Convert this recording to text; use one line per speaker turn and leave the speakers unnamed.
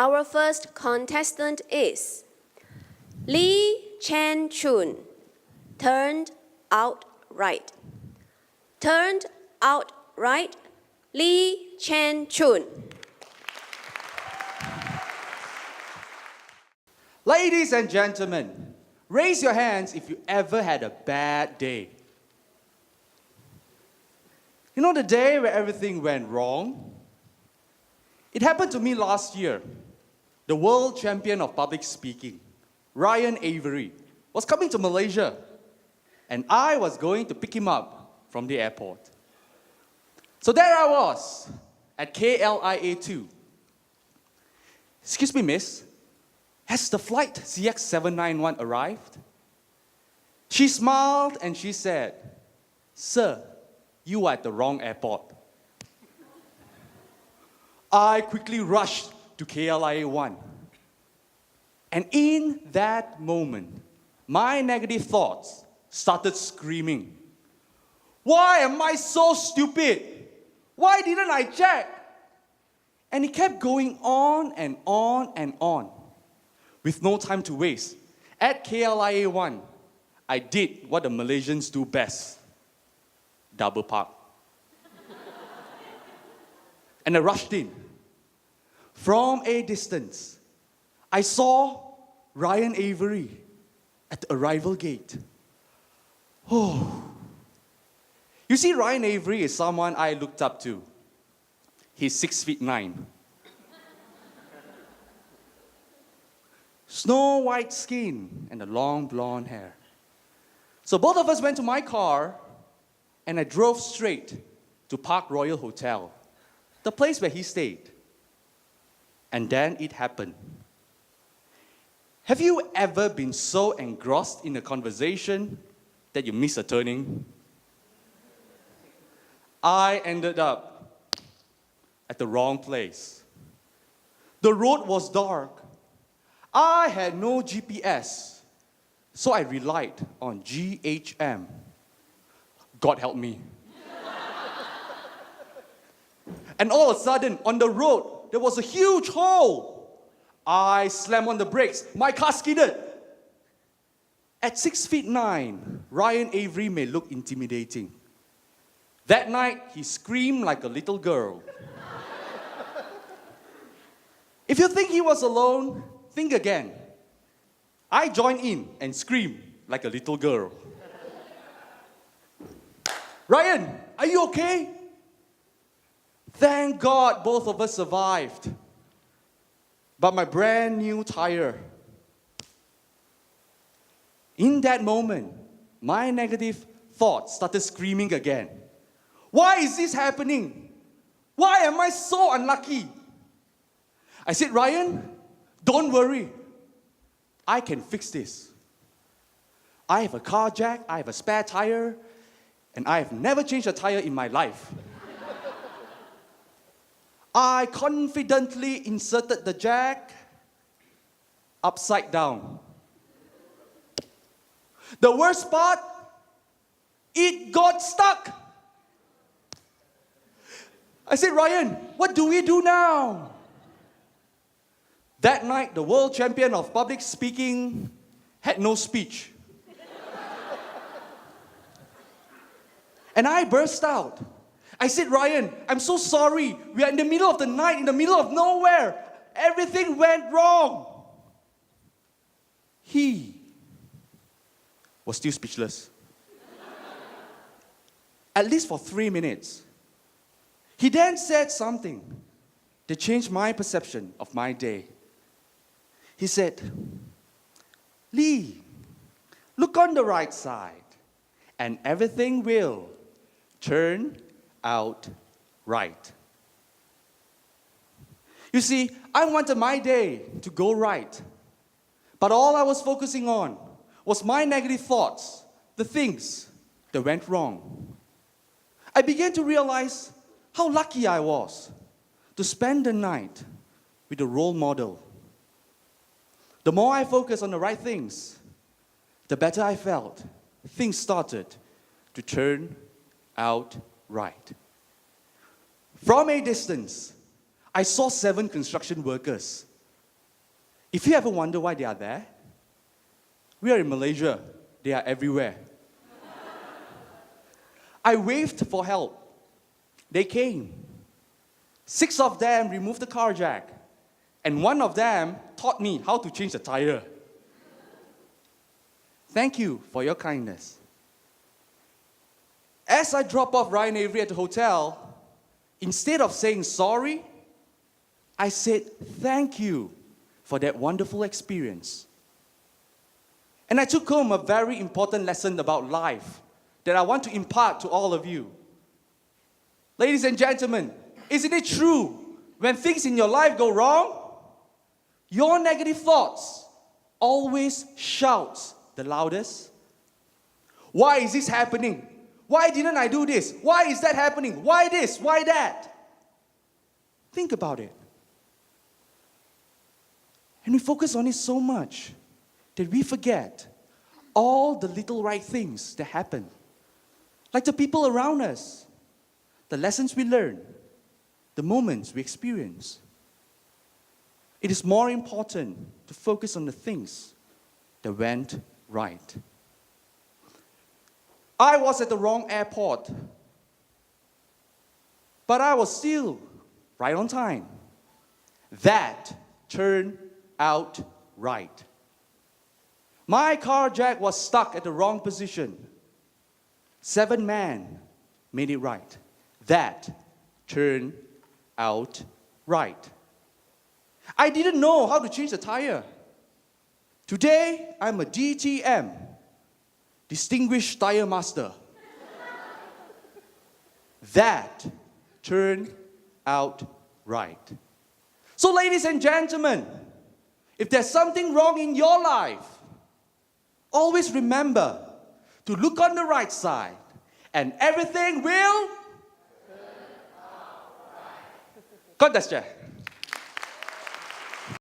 Our first contestant is Chen Choon. Turned out right. Turned out right. Chen Choon.
Ladies and gentlemen, raise your hands if you ever had a bad day. You know the day where everything went wrong? It happened to me last year. The world champion of public speaking, Ryan Avery, was coming to Malaysia, and I was going to pick him up from the airport. So there I was, at KLIA 2. Excuse me, miss, has the flight CX791 arrived? She smiled and she said, "Sir, you are at the wrong airport." I quickly rushed to KLIA 1. And in that moment, my negative thoughts started screaming. Why am I so stupid? Why didn't I check? And it kept going on and on and on. With no time to waste, at KLIA 1, I did what the Malaysians do best. Double park. And I rushed in. From a distance, I saw Ryan Avery at the arrival gate. Oh. You see, Ryan Avery is someone I looked up to. He's 6'9". Snow white skin and a long blonde hair. So both of us went to my car and I drove straight to Park Royal Hotel, the place where he stayed. And then it happened. Have you ever been so engrossed in a conversation that you miss a turning? I ended up at the wrong place. The road was dark. I had no GPS, so I relied on GHM. God help me. And all of a sudden, on the road, there was a huge hole. I slammed on the brakes. My car skidded. At 6'9", Ryan Avery may look intimidating. That night, he screamed like a little girl. If you think he was alone, think again. I joined in and screamed like a little girl. Ryan, are you okay? Thank God both of us survived. But my brand new tire. In that moment, my negative thoughts started screaming again. Why is this happening? Why am I so unlucky? I said, Ryan, don't worry. I can fix this. I have a car jack, I have a spare tire, and I have never changed a tire in my life. I confidently inserted the jack upside down. The worst part, it got stuck. I said, Ryan, what do we do now? That night, the world champion of public speaking had no speech. And I burst out. I said, Ryan, I'm so sorry. We are in the middle of the night, in the middle of nowhere. Everything went wrong. He was still speechless. At least for 3 minutes. He then said something that changed my perception of my day. He said, Lee, look on the right side, and everything will turn out right. You see, I wanted my day to go right, but all I was focusing on was my negative thoughts, the things that went wrong. I began to realize how lucky I was to spend the night with a role model. The more I focused on the right things, the better I felt. Things started to turn out right. From a distance, I saw 7 construction workers If you ever wonder why they are there, we are in Malaysia. They are everywhere. I waved for help. They came. 6 of them removed the car jack, and 1 of them taught me how to change the tire. Thank you for your kindness. As I drop off Ryan Avery at the hotel, instead of saying sorry, I said thank you for that wonderful experience. And I took home a very important lesson about life that I want to impart to all of you. Ladies and gentlemen, isn't it true when things in your life go wrong, your negative thoughts always shout the loudest? Why is this happening? Why didn't I do this? Why is that happening? Why this? Why that? Think about it. And we focus on it so much that we forget all the little right things that happen. Like the people around us, the lessons we learn, the moments we experience. It is more important to focus on the things that went right. I was at the wrong airport, but I was still right on time. That turned out right. My car jack was stuck at the wrong position. 7 men made it right. That turned out right. I didn't know how to change the tire. Today, I'm a DTM, Distinguished Tire Master. That turned out right. So, ladies and gentlemen, if there's something wrong in your life, always remember to look on the right side, and everything will turn out right. God bless you.